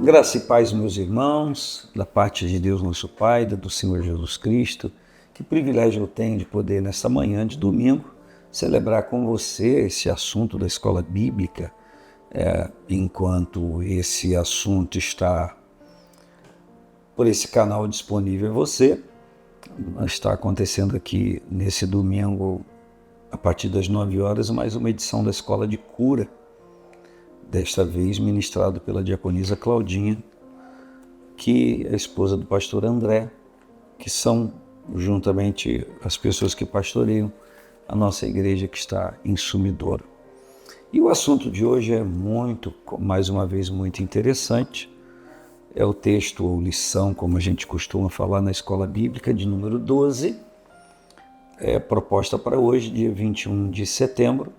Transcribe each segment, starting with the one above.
Graça e paz, meus irmãos, da parte de Deus nosso Pai, do Senhor Jesus Cristo. Que privilégio eu tenho de poder, nesta manhã de domingo, celebrar com você esse assunto da escola bíblica, enquanto esse assunto está por esse canal disponível a você. Está acontecendo aqui nesse domingo, a partir das 9 horas, mais uma edição da Escola de Cura, desta vez ministrado pela diaconisa Claudinha, que é a esposa do pastor André, que são juntamente as pessoas que pastoreiam a nossa igreja que está em Sumidouro. E o assunto de hoje é mais uma vez, muito interessante. É o texto ou lição, como a gente costuma falar na escola bíblica, de número 12, proposta para hoje, dia 21 de setembro.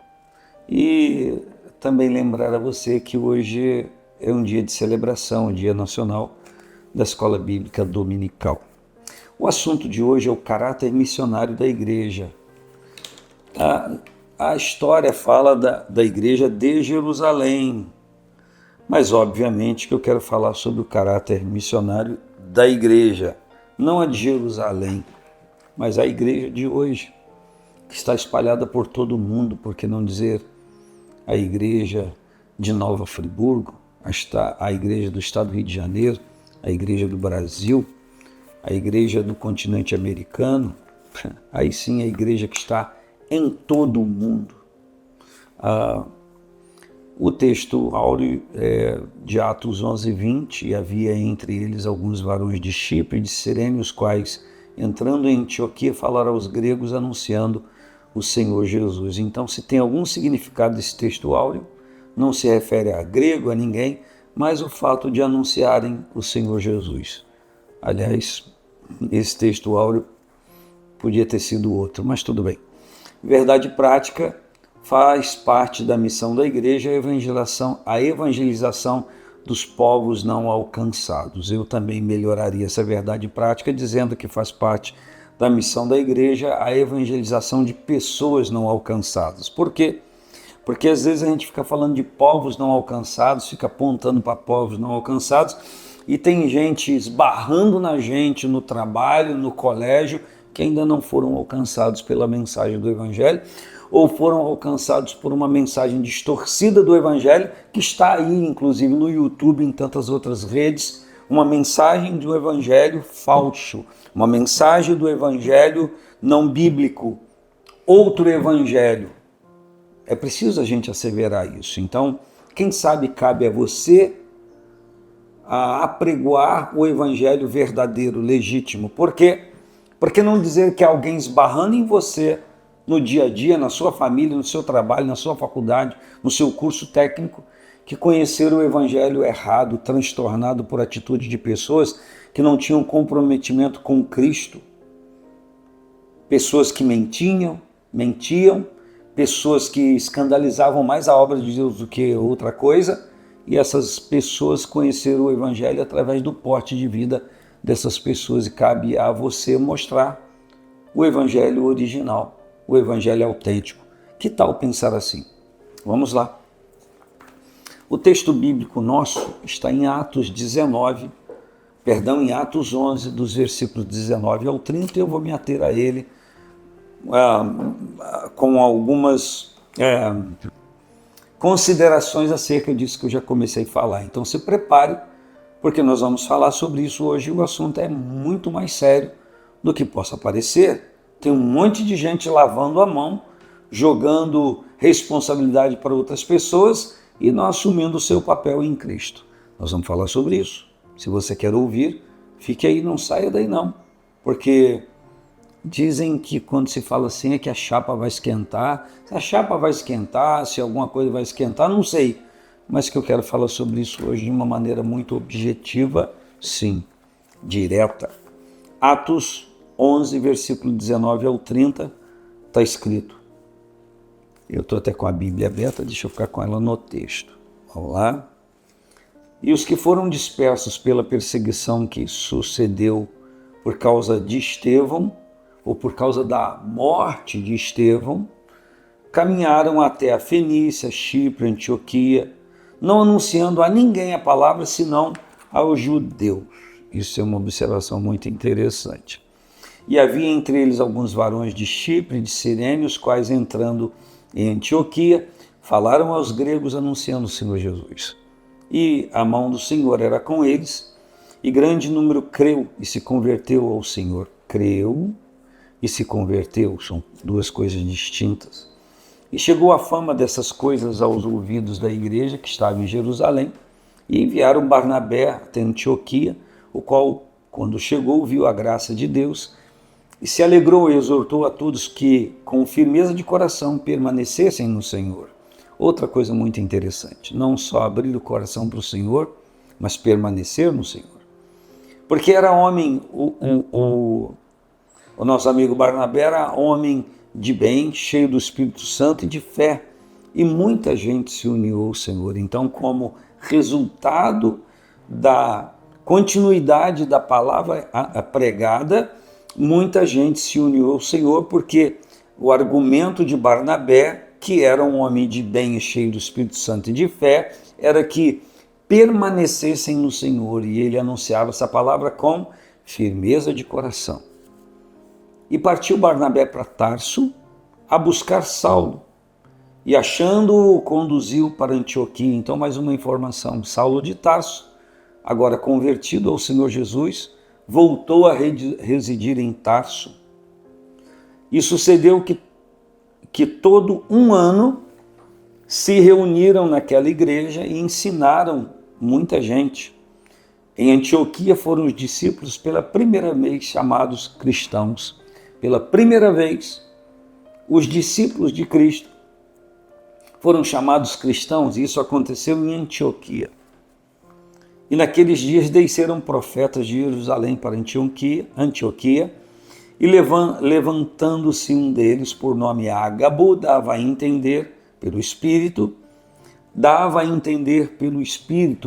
E também lembrar a você que hoje é um dia de celebração, um dia nacional da escola bíblica dominical. O assunto de hoje é o caráter missionário da igreja. A história fala da igreja de Jerusalém, mas obviamente que eu quero falar sobre o caráter missionário da igreja, não a de Jerusalém, mas a igreja de hoje, que está espalhada por todo o mundo, por que não dizer a igreja de Nova Friburgo, a igreja do estado do Rio de Janeiro, a igreja do Brasil, a igreja do continente americano, aí sim a igreja que está em todo o mundo. O texto áureo de Atos 11:20, e havia entre eles alguns varões de Chipre e de Cirene, os quais, entrando em Antioquia, falaram aos gregos anunciando o Senhor Jesus. Então, se tem algum significado desse texto áureo, não se refere a grego, a ninguém, mas o fato de anunciarem o Senhor Jesus. Aliás, esse texto áureo podia ter sido outro, mas tudo bem. Verdade prática: faz parte da missão da igreja a evangelização dos povos não alcançados. Eu também melhoraria essa verdade prática dizendo que faz parte da missão da igreja a evangelização de pessoas não alcançadas. Por quê? Porque às vezes a gente fica falando de povos não alcançados, fica apontando para povos não alcançados, e tem gente esbarrando na gente no trabalho, no colégio, que ainda não foram alcançados pela mensagem do Evangelho, ou foram alcançados por uma mensagem distorcida do Evangelho, que está aí, inclusive, no YouTube e em tantas outras redes, uma mensagem do Evangelho falso, uma mensagem do Evangelho não bíblico, outro Evangelho. É preciso a gente asseverar isso. Então, quem sabe cabe a você a apregoar o Evangelho verdadeiro, legítimo. Por quê? Por que não dizer que alguém esbarrando em você no dia a dia, na sua família, no seu trabalho, na sua faculdade, no seu curso técnico, que conheceram o Evangelho errado, transtornado por atitude de pessoas que não tinham comprometimento com Cristo, pessoas que mentiam, pessoas que escandalizavam mais a obra de Deus do que outra coisa, e essas pessoas conheceram o Evangelho através do porte de vida dessas pessoas, e cabe a você mostrar o Evangelho original, o Evangelho autêntico. Que tal pensar assim? Vamos lá. O texto bíblico nosso está em Atos 11, dos versículos 19 ao 30, eu vou me ater a ele com algumas considerações acerca disso que eu já comecei a falar. Então se prepare, porque nós vamos falar sobre isso hoje. O assunto é muito mais sério do que possa parecer. Tem um monte de gente lavando a mão, jogando responsabilidade para outras pessoas e não assumindo o seu papel em Cristo. Nós vamos falar sobre isso. Se você quer ouvir, fique aí, não saia daí não, porque dizem que quando se fala assim é que a chapa vai esquentar. Se a chapa vai esquentar, se alguma coisa vai esquentar, não sei, mas que eu quero falar sobre isso hoje de uma maneira muito objetiva, sim, direta. Atos 11, versículo 19 ao 30, está escrito. Eu estou até com a Bíblia aberta, deixa eu ficar com ela no texto. Vamos lá. E os que foram dispersos pela perseguição que sucedeu por causa de Estevão, ou por causa da morte de Estevão, caminharam até a Fenícia, Chipre, Antioquia, não anunciando a ninguém a palavra, senão aos judeus. Isso é uma observação muito interessante. E havia entre eles alguns varões de Chipre e de Cirene, os quais, entrando em Antioquia, falaram aos gregos anunciando o Senhor Jesus. E a mão do Senhor era com eles, e grande número creu e se converteu ao Senhor. Creu e se converteu, são duas coisas distintas. E chegou a fama dessas coisas aos ouvidos da igreja que estava em Jerusalém, e enviaram Barnabé até Antioquia, o qual, quando chegou, viu a graça de Deus, e se alegrou e exortou a todos que, com firmeza de coração, permanecessem no Senhor. Outra coisa muito interessante, não só abrir o coração para o Senhor, mas permanecer no Senhor. Porque era homem, o nosso amigo Barnabé era homem de bem, cheio do Espírito Santo e de fé, e muita gente se uniu ao Senhor. Então, como resultado da continuidade da palavra pregada, muita gente se uniu ao Senhor, porque o argumento de Barnabé, que era um homem de bem e cheio do Espírito Santo e de fé, era que permanecessem no Senhor, e ele anunciava essa palavra com firmeza de coração. E partiu Barnabé para Tarso a buscar Saulo, e achando-o, conduziu para Antioquia. Então, mais uma informação, Saulo de Tarso, agora convertido ao Senhor Jesus, voltou a residir em Tarso. E sucedeu que todo um ano se reuniram naquela igreja e ensinaram muita gente. Em Antioquia foram os discípulos pela primeira vez chamados cristãos. Pela primeira vez, os discípulos de Cristo foram chamados cristãos, e isso aconteceu em Antioquia. E naqueles dias desceram profetas de Jerusalém para Antioquia, e levantando-se um deles, por nome Ágabo, dava a entender pelo Espírito,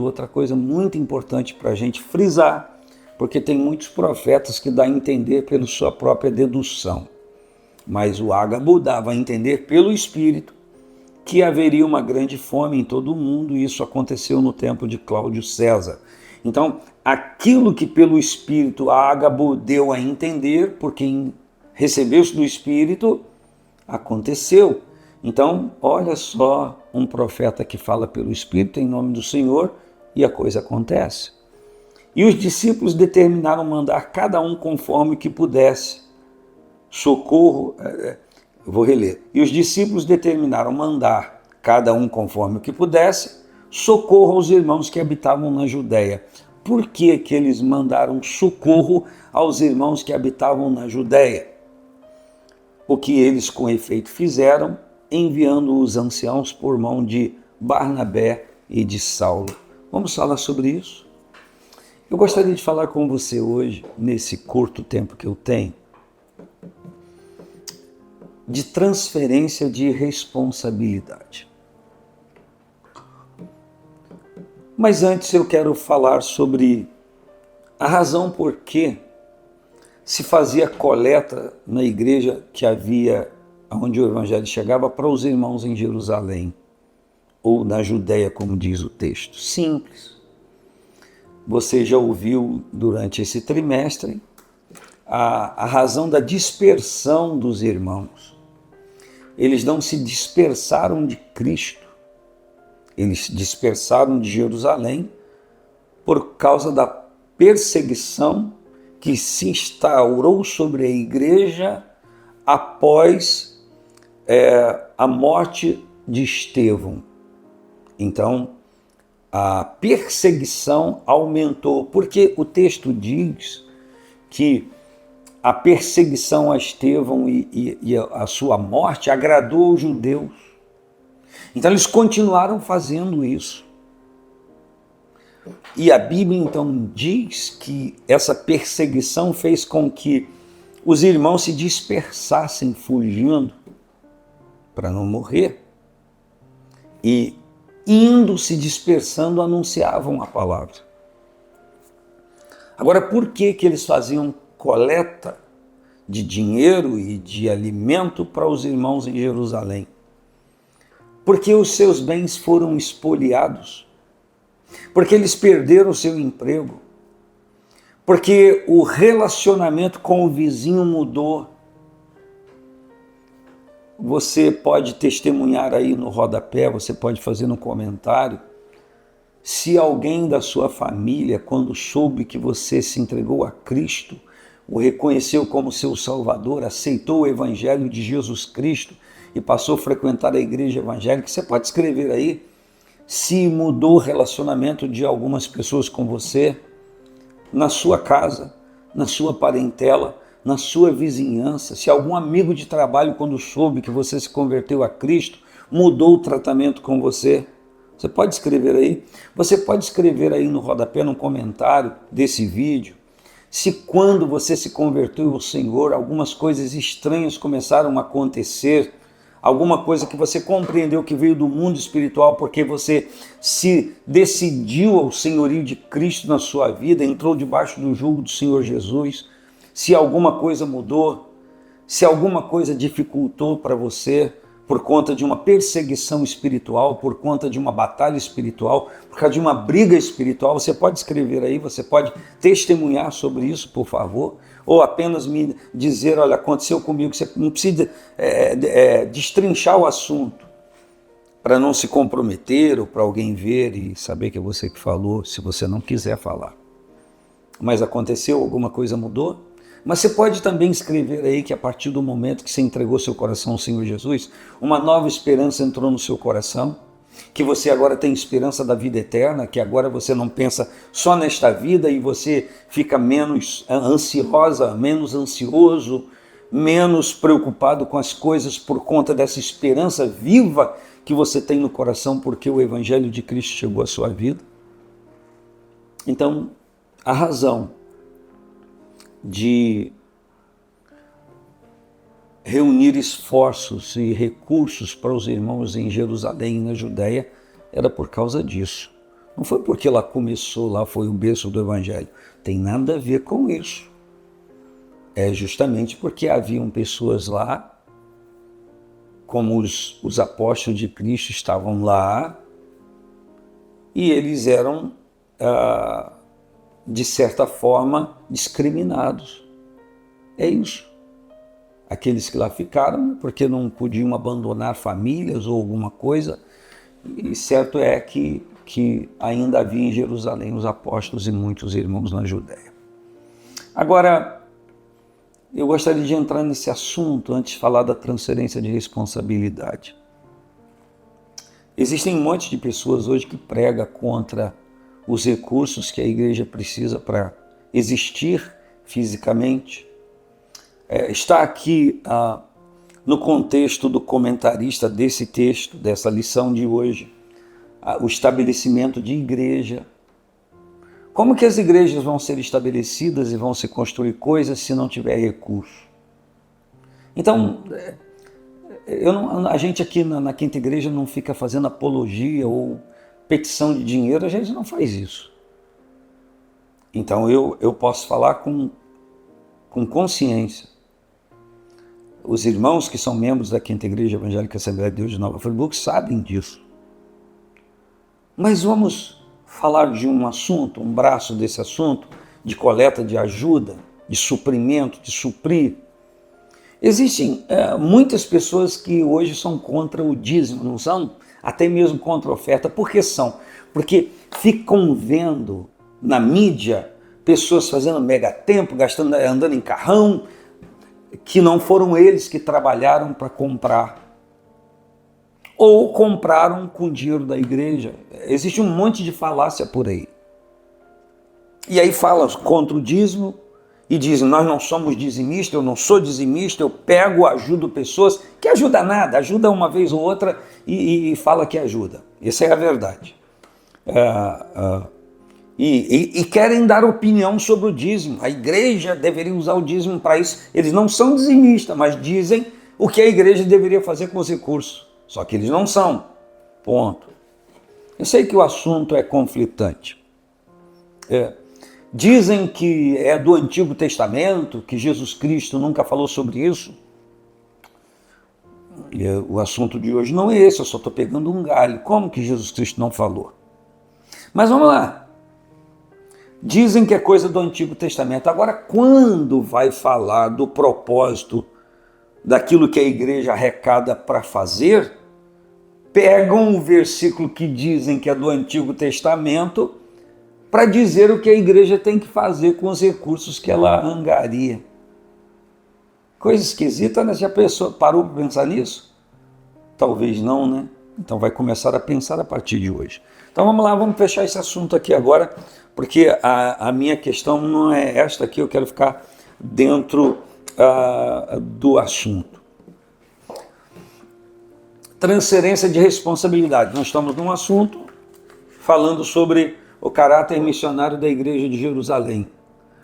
outra coisa muito importante para a gente frisar, porque tem muitos profetas que dão a entender pela sua própria dedução. Mas o Ágabo dava a entender pelo Espírito que haveria uma grande fome em todo o mundo, e isso aconteceu no tempo de Cláudio César. Então, aquilo que pelo Espírito Ágabo deu a entender, por quem recebeu-se do Espírito, aconteceu. Então, olha só, um profeta que fala pelo Espírito em nome do Senhor, e a coisa acontece. E os discípulos determinaram mandar cada um conforme o que pudesse. Vou reler. E os discípulos determinaram mandar cada um conforme o que pudesse, socorro aos irmãos que habitavam na Judéia. Por que que eles mandaram socorro aos irmãos que habitavam na Judéia? O que eles com efeito fizeram, enviando os anciãos por mão de Barnabé e de Saulo. Vamos falar sobre isso? Eu gostaria de falar com você hoje, nesse curto tempo que eu tenho, de transferência de responsabilidade. Mas antes eu quero falar sobre a razão por que se fazia coleta na igreja que havia, onde o evangelho chegava, para os irmãos em Jerusalém, ou na Judéia, como diz o texto. Simples. Você já ouviu durante esse trimestre a razão da dispersão dos irmãos. Eles não se dispersaram de Cristo, eles se dispersaram de Jerusalém por causa da perseguição que se instaurou sobre a igreja após a morte de Estevão. Então, a perseguição aumentou, porque o texto diz que a perseguição a Estevão e a sua morte agradou aos judeus. Então eles continuaram fazendo isso. E a Bíblia então diz que essa perseguição fez com que os irmãos se dispersassem fugindo para não morrer. E indo se dispersando anunciavam a palavra. Agora, por que eles faziam coleta de dinheiro e de alimento para os irmãos em Jerusalém? Porque os seus bens foram espoliados. porque eles perderam o seu emprego, porque o relacionamento com o vizinho mudou. Você pode testemunhar aí no rodapé, você pode fazer no comentário, se alguém da sua família, quando soube que você se entregou a Cristo, o reconheceu como seu Salvador, aceitou o Evangelho de Jesus Cristo e passou a frequentar a igreja evangélica, você pode escrever aí se mudou o relacionamento de algumas pessoas com você, na sua casa, na sua parentela, na sua vizinhança, se algum amigo de trabalho, quando soube que você se converteu a Cristo, mudou o tratamento com você. Você pode escrever aí. Você pode escrever aí no rodapé, no comentário desse vídeo, se quando você se converteu ao Senhor, algumas coisas estranhas começaram a acontecer, alguma coisa que você compreendeu que veio do mundo espiritual porque você se decidiu ao senhorio de Cristo na sua vida, entrou debaixo do jugo do Senhor Jesus, se alguma coisa mudou, se alguma coisa dificultou para você por conta de uma perseguição espiritual, por conta de uma batalha espiritual, por causa de uma briga espiritual, você pode escrever aí, você pode testemunhar sobre isso, por favor, ou apenas me dizer, olha, aconteceu comigo, você não precisa destrinchar o assunto para não se comprometer ou para alguém ver e saber que é você que falou, se você não quiser falar. Mas aconteceu, alguma coisa mudou? Mas você pode também escrever aí que a partir do momento que você entregou seu coração ao Senhor Jesus, uma nova esperança entrou no seu coração, que você agora tem esperança da vida eterna, que agora você não pensa só nesta vida e você fica menos ansiosa, menos ansioso, menos preocupado com as coisas por conta dessa esperança viva que você tem no coração porque o Evangelho de Cristo chegou à sua vida. Então, a razão de reunir esforços e recursos para os irmãos em Jerusalém e na Judéia era por causa disso. Não foi porque lá começou, lá foi o berço do Evangelho. Tem nada a ver com isso. É justamente porque haviam pessoas lá, como os apóstolos de Cristo estavam lá, e eles eram de certa forma, discriminados. É isso. Aqueles que lá ficaram, porque não podiam abandonar famílias ou alguma coisa, e certo é que ainda havia em Jerusalém os apóstolos e muitos irmãos na Judéia. Agora, eu gostaria de entrar nesse assunto antes de falar da transferência de responsabilidade. Existem um monte de pessoas hoje que pregam contra os recursos que a igreja precisa para existir fisicamente. Está aqui no contexto do comentarista desse texto, dessa lição de hoje, o estabelecimento de igreja. Como que as igrejas vão ser estabelecidas e vão se construir coisas se não tiver recurso? Então, a gente aqui na Quinta Igreja não fica fazendo apologia ou petição de dinheiro, a gente não faz isso. Então eu posso falar com consciência. Os irmãos que são membros da Quinta Igreja Evangélica Assembleia de Deus de Nova Friburgo sabem disso. Mas vamos falar de um assunto, um braço desse assunto, de coleta de ajuda, de suprimento, de suprir. Existem muitas pessoas que hoje são contra o dízimo, não são? Até mesmo contra a oferta. Por que são? Porque ficam vendo na mídia pessoas fazendo mega tempo, andando em carrão, que não foram eles que trabalharam para comprar. Ou compraram com dinheiro da igreja. Existe um monte de falácia por aí. E aí fala contra o dízimo e dizem, nós não somos dizimistas, eu não sou dizimista, eu pego, ajudo pessoas, que ajuda nada, ajuda uma vez ou outra e fala que ajuda. Essa é a verdade. E querem dar opinião sobre o dízimo. A igreja deveria usar o dízimo para isso. Eles não são dizimistas, mas dizem o que a igreja deveria fazer com os recursos. Só que eles não são. Ponto. Eu sei que o assunto é conflitante. Dizem que é do Antigo Testamento, que Jesus Cristo nunca falou sobre isso. E o assunto de hoje não é esse, eu só estou pegando um galho. Como que Jesus Cristo não falou? Mas vamos lá. Dizem que é coisa do Antigo Testamento. Agora, quando vai falar do propósito daquilo que a igreja arrecada para fazer, pegam o versículo que dizem que é do Antigo Testamento para dizer o que a igreja tem que fazer com os recursos que ela angaria. Coisa esquisita, né? Já parou para pensar nisso? Talvez não, né? Então vai começar a pensar a partir de hoje. Então vamos lá, vamos fechar esse assunto aqui agora, porque a minha questão não é esta aqui, eu quero ficar dentro do assunto. Transferência de responsabilidade. Nós estamos num assunto falando sobre o caráter missionário da igreja de Jerusalém.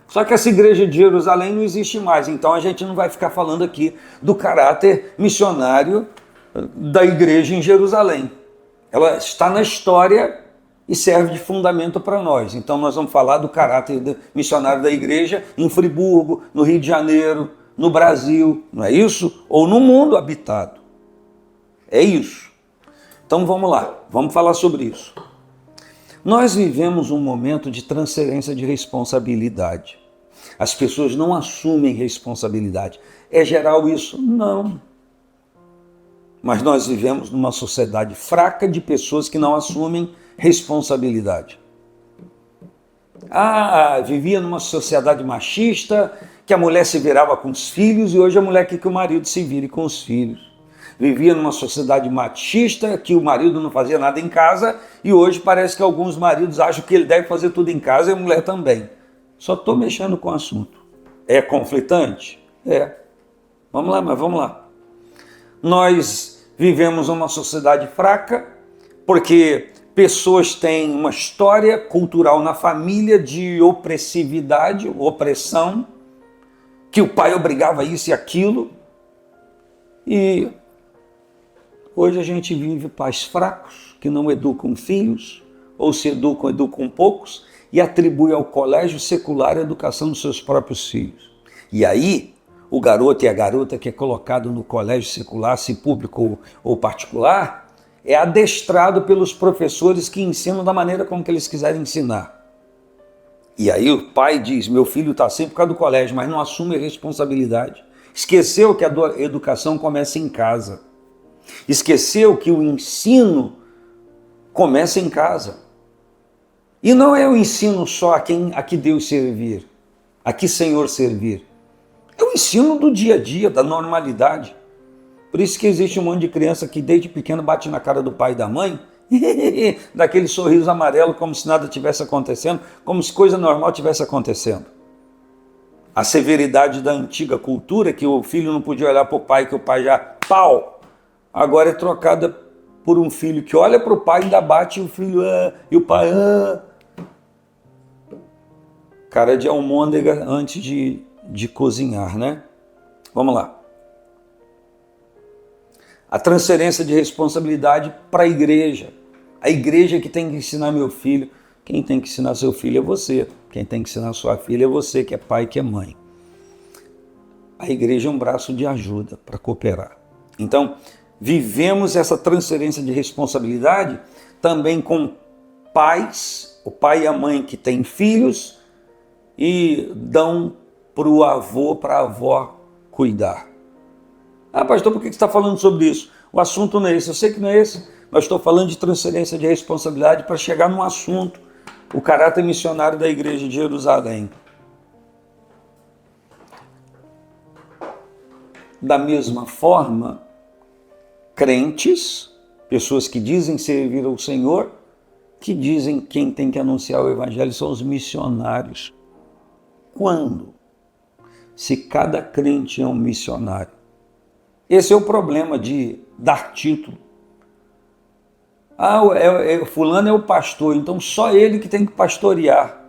Só que essa igreja de Jerusalém não existe mais, então a gente não vai ficar falando aqui do caráter missionário da igreja em Jerusalém. Ela está na história e serve de fundamento para nós. Então nós vamos falar do caráter missionário da igreja em Friburgo, no Rio de Janeiro, no Brasil, não é isso? Ou no mundo habitado. É isso. Então vamos lá, vamos falar sobre isso. Nós vivemos um momento de transferência de responsabilidade. As pessoas não assumem responsabilidade. É geral isso? Não. Mas nós vivemos numa sociedade fraca de pessoas que não assumem responsabilidade. Vivia numa sociedade machista, que a mulher se virava com os filhos e hoje a mulher quer que o marido se vire com os filhos. Vivia numa sociedade machista, que o marido não fazia nada em casa e hoje parece que alguns maridos acham que ele deve fazer tudo em casa e a mulher também. Só estou mexendo com o assunto. É conflitante? É. Vamos lá, mas vamos lá. Nós vivemos uma sociedade fraca porque pessoas têm uma história cultural na família de opressividade, opressão, que o pai obrigava isso e aquilo. E hoje a gente vive pais fracos, que não educam filhos, ou se educam poucos, e atribui ao colégio secular a educação dos seus próprios filhos. E aí, o garoto e a garota que é colocado no colégio secular, se público ou particular, é adestrado pelos professores que ensinam da maneira como que eles quiserem ensinar. E aí o pai diz, meu filho está assim por causa do colégio, mas não assume a responsabilidade. Esqueceu que a educação começa em casa. Esqueceu que o ensino começa em casa. E não é o ensino só a que Deus servir, a que Senhor servir. É o ensino do dia a dia, da normalidade. Por isso que existe um monte de criança que desde pequeno bate na cara do pai e da mãe, daquele sorriso amarelo como se nada tivesse acontecendo, como se coisa normal tivesse acontecendo. A severidade da antiga cultura, que o filho não podia olhar para o pai, que o pai já, pau, agora é trocada por um filho que olha para o pai e ainda bate e o filho, e o pai, cara de almôndega antes de cozinhar, né? Vamos lá. A transferência de responsabilidade para a igreja. A igreja que tem que ensinar meu filho. Quem tem que ensinar seu filho é você. Quem tem que ensinar sua filha é você, que é pai, que é mãe. A igreja é um braço de ajuda para cooperar. Então, vivemos essa transferência de responsabilidade também com pais, o pai e a mãe que têm filhos e dão para o avô, para a avó cuidar. Pastor, por que você está falando sobre isso? O assunto não é esse, eu sei que não é esse, mas estou falando de transferência de responsabilidade para chegar num assunto, o caráter missionário da igreja de Jerusalém. Da mesma forma, crentes, pessoas que dizem servir ao Senhor, que dizem quem tem que anunciar o evangelho são os missionários. Quando? Se cada crente é um missionário. Esse é o problema de dar título. Fulano é o pastor, então só ele que tem que pastorear.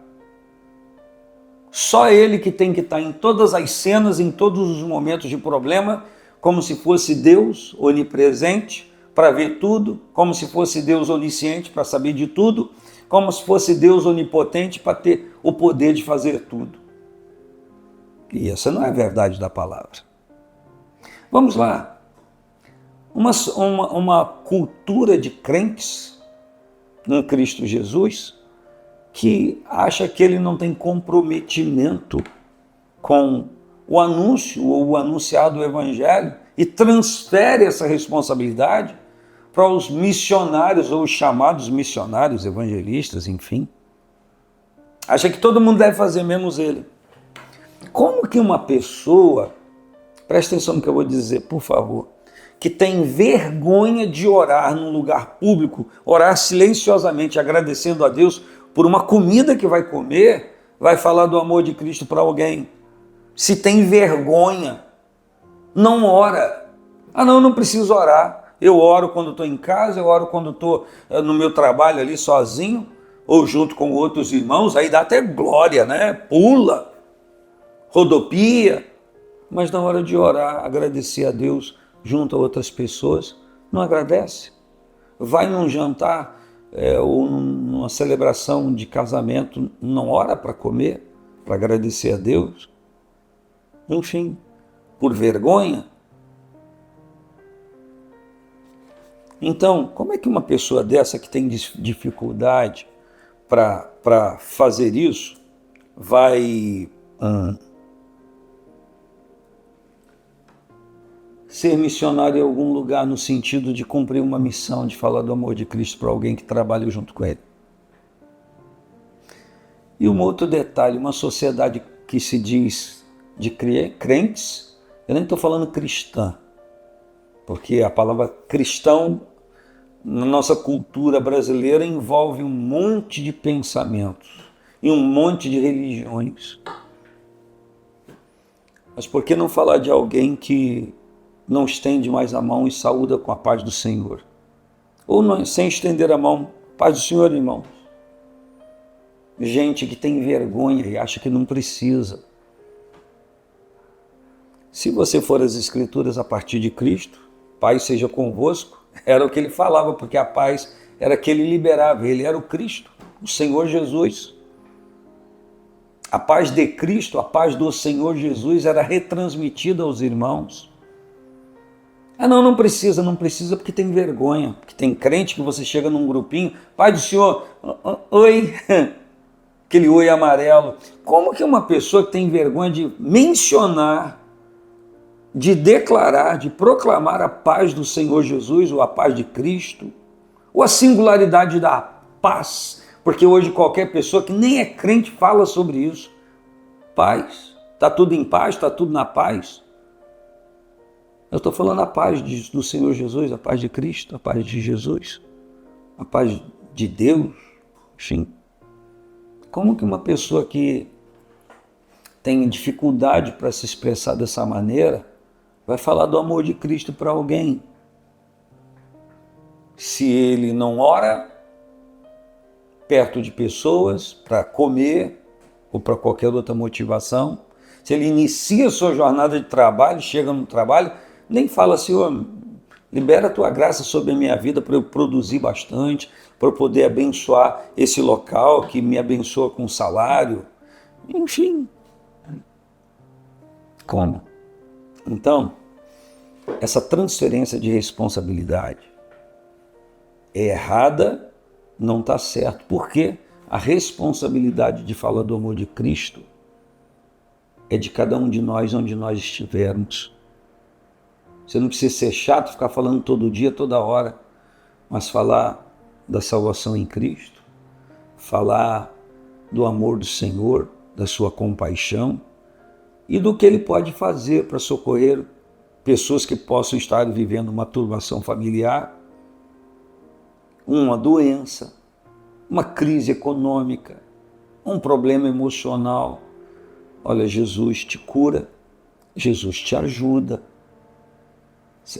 Só ele que tem que estar em todas as cenas, em todos os momentos de problema, como se fosse Deus onipresente para ver tudo, como se fosse Deus onisciente para saber de tudo, como se fosse Deus onipotente para ter o poder de fazer tudo. E essa não é a verdade da palavra. Vamos lá. Uma cultura de crentes no Cristo Jesus que acha que ele não tem comprometimento com o anúncio ou o anunciado do Evangelho e transfere essa responsabilidade para os missionários ou os chamados missionários, evangelistas, enfim. Acha que todo mundo deve fazer, menos ele. Como que uma pessoa, presta atenção no que eu vou dizer, por favor, que tem vergonha de orar num lugar público, orar silenciosamente, agradecendo a Deus por uma comida que vai comer, vai falar do amor de Cristo para alguém? Se tem vergonha, não ora. Ah, não preciso orar. Eu oro quando estou em casa, eu oro quando estou no meu trabalho ali sozinho, ou junto com outros irmãos, aí dá até glória, né? Pula, rodopia. Mas na hora de orar, agradecer a Deus junto a outras pessoas, não agradece. Vai num jantar ou numa celebração de casamento, não ora para comer, para agradecer a Deus. Enfim, por vergonha. Então, como é que uma pessoa dessa que tem dificuldade para fazer isso vai ser missionário em algum lugar no sentido de cumprir uma missão, de falar do amor de Cristo para alguém que trabalha junto com ele? E um outro detalhe, uma sociedade que se diz de crentes, eu nem estou falando cristã, porque a palavra cristão na nossa cultura brasileira envolve um monte de pensamentos e um monte de religiões. Mas por que não falar de alguém que não estende mais a mão e saúda com a paz do Senhor? Ou não, sem estender a mão, paz do Senhor, irmão. Gente que tem vergonha e acha que não precisa. Se você for às Escrituras a partir de Cristo, paz seja convosco, era o que ele falava, porque a paz era que ele liberava, ele era o Cristo, o Senhor Jesus. A paz de Cristo, a paz do Senhor Jesus era retransmitida aos irmãos. Ah, não precisa porque tem vergonha, porque tem crente que você chega num grupinho, paz do Senhor, oi, aquele oi amarelo. Como que uma pessoa que tem vergonha de mencionar, de declarar, de proclamar a paz do Senhor Jesus, ou a paz de Cristo, ou a singularidade da paz, porque hoje qualquer pessoa que nem é crente fala sobre isso. Paz, está tudo em paz, está tudo na paz. Eu estou falando a paz do Senhor Jesus, a paz de Cristo, a paz de Jesus, a paz de Deus, enfim. Como que uma pessoa que tem dificuldade para se expressar dessa maneira vai falar do amor de Cristo para alguém? Se ele não ora perto de pessoas para comer ou para qualquer outra motivação, se ele inicia a sua jornada de trabalho, chega no trabalho, nem fala, Senhor, libera a tua graça sobre a minha vida para eu produzir bastante, para eu poder abençoar esse local que me abençoa com salário. Enfim. Como? Então, essa transferência de responsabilidade é errada, não está certo. Porque a responsabilidade de falar do amor de Cristo é de cada um de nós, onde nós estivermos. Você não precisa ser chato, ficar falando todo dia, toda hora, mas falar da salvação em Cristo, falar do amor do Senhor, da sua compaixão e do que Ele pode fazer para socorrer pessoas que possam estar vivendo uma turbação familiar, uma doença, uma crise econômica, um problema emocional. Olha, Jesus te cura, Jesus te ajuda.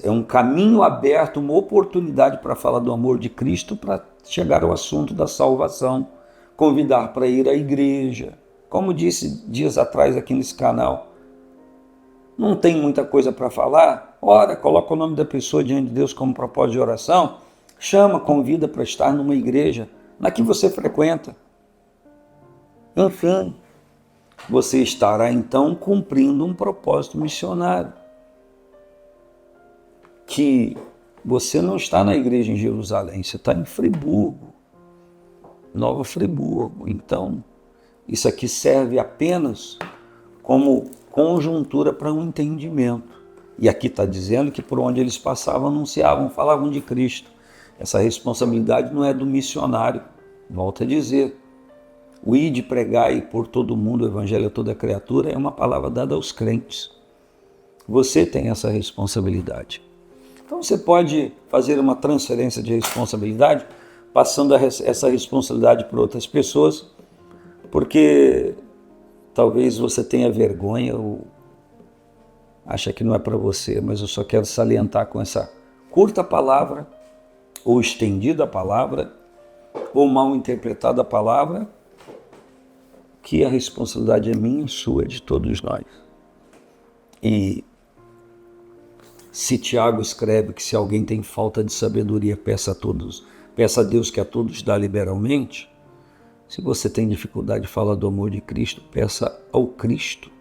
É um caminho aberto, uma oportunidade para falar do amor de Cristo, para chegar ao assunto da salvação, convidar para ir à igreja. Como disse dias atrás aqui nesse canal, não tem muita coisa para falar? Ora, coloca o nome da pessoa diante de Deus como propósito de oração, chama, convida para estar numa igreja na que você frequenta. Enfim, você estará então cumprindo um propósito missionário. Que você não está na igreja em Jerusalém, você está em Friburgo. Nova Friburgo. Então, isso aqui serve apenas como conjuntura para um entendimento. E aqui está dizendo que por onde eles passavam, anunciavam, falavam de Cristo. Essa responsabilidade não é do missionário. Volto a dizer, o ide pregai por todo mundo, o evangelho a toda criatura, é uma palavra dada aos crentes. Você tem essa responsabilidade. Então você pode fazer uma transferência de responsabilidade, passando essa responsabilidade para outras pessoas, porque talvez você tenha vergonha ou acha que não é para você, mas eu só quero salientar com essa curta palavra, ou estendida palavra, ou mal interpretada palavra, que a responsabilidade é minha, sua, de todos nós. E se Tiago escreve que se alguém tem falta de sabedoria, peça a Deus que a todos dá liberalmente. Se você tem dificuldade de falar do amor de Cristo, peça ao Cristo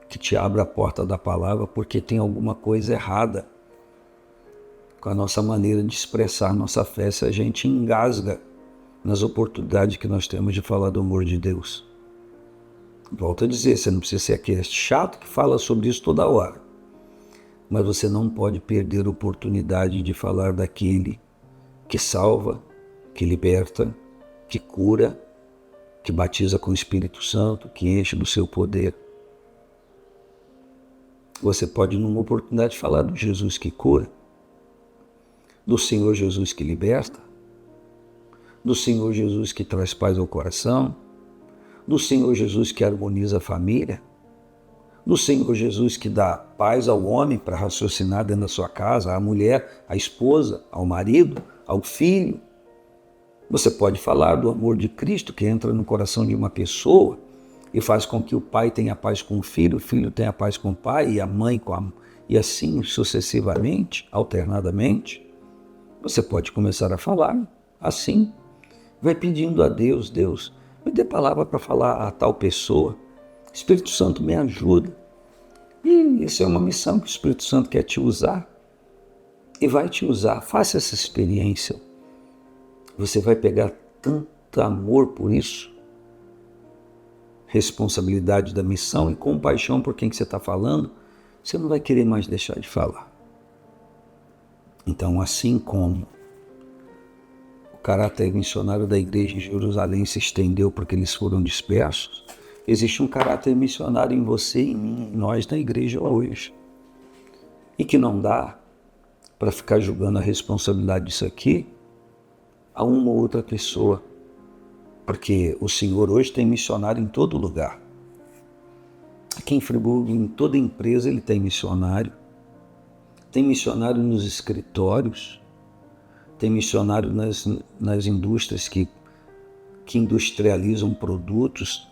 que te abra a porta da palavra, porque tem alguma coisa errada com a nossa maneira de expressar nossa fé se a gente engasga nas oportunidades que nós temos de falar do amor de Deus. Volto a dizer, você não precisa ser aquele chato que fala sobre isso toda hora, mas você não pode perder a oportunidade de falar daquele que salva, que liberta, que cura, que batiza com o Espírito Santo, que enche do seu poder. Você pode, numa oportunidade, falar do Jesus que cura, do Senhor Jesus que liberta, do Senhor Jesus que traz paz ao coração, do Senhor Jesus que harmoniza a família, do Senhor Jesus que dá paz ao homem para raciocinar dentro da sua casa, à mulher, à esposa, ao marido, ao filho. Você pode falar do amor de Cristo que entra no coração de uma pessoa e faz com que o pai tenha paz com o filho tenha paz com o pai, e a mãe com a... e assim sucessivamente, alternadamente. Você pode começar a falar assim. Vai pedindo a Deus, Deus, me dê palavra para falar a tal pessoa. Espírito Santo, me ajuda. E isso é uma missão que o Espírito Santo quer te usar. E vai te usar. Faça essa experiência. Você vai pegar tanto amor por isso, responsabilidade da missão e compaixão por quem que você está falando, você não vai querer mais deixar de falar. Então, assim como o caráter missionário da igreja em Jerusalém se estendeu porque eles foram dispersos, existe um caráter missionário em você e em mim, em nós na igreja hoje. E que não dá para ficar julgando a responsabilidade disso aqui a uma ou outra pessoa. Porque o Senhor hoje tem missionário em todo lugar. Aqui em Friburgo, em toda empresa, ele tem missionário. Tem missionário nos escritórios. Tem missionário nas indústrias que industrializam produtos,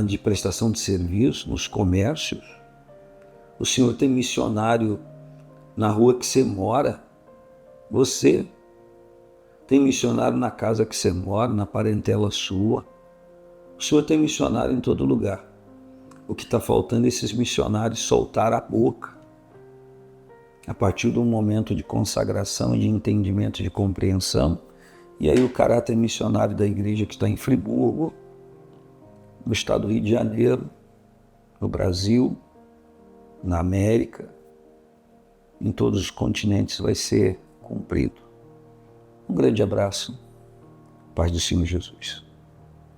de prestação de serviço, nos comércios. O Senhor tem missionário na rua que você mora. Você tem missionário na casa que você mora, na parentela sua. O Senhor tem missionário em todo lugar. O que está faltando é esses missionários soltar a boca. A partir de um momento de consagração, de entendimento, de compreensão. E aí o caráter missionário da igreja que está em Friburgo, no estado do Rio de Janeiro, no Brasil, na América, em todos os continentes vai ser cumprido. Um grande abraço. Paz do Senhor Jesus.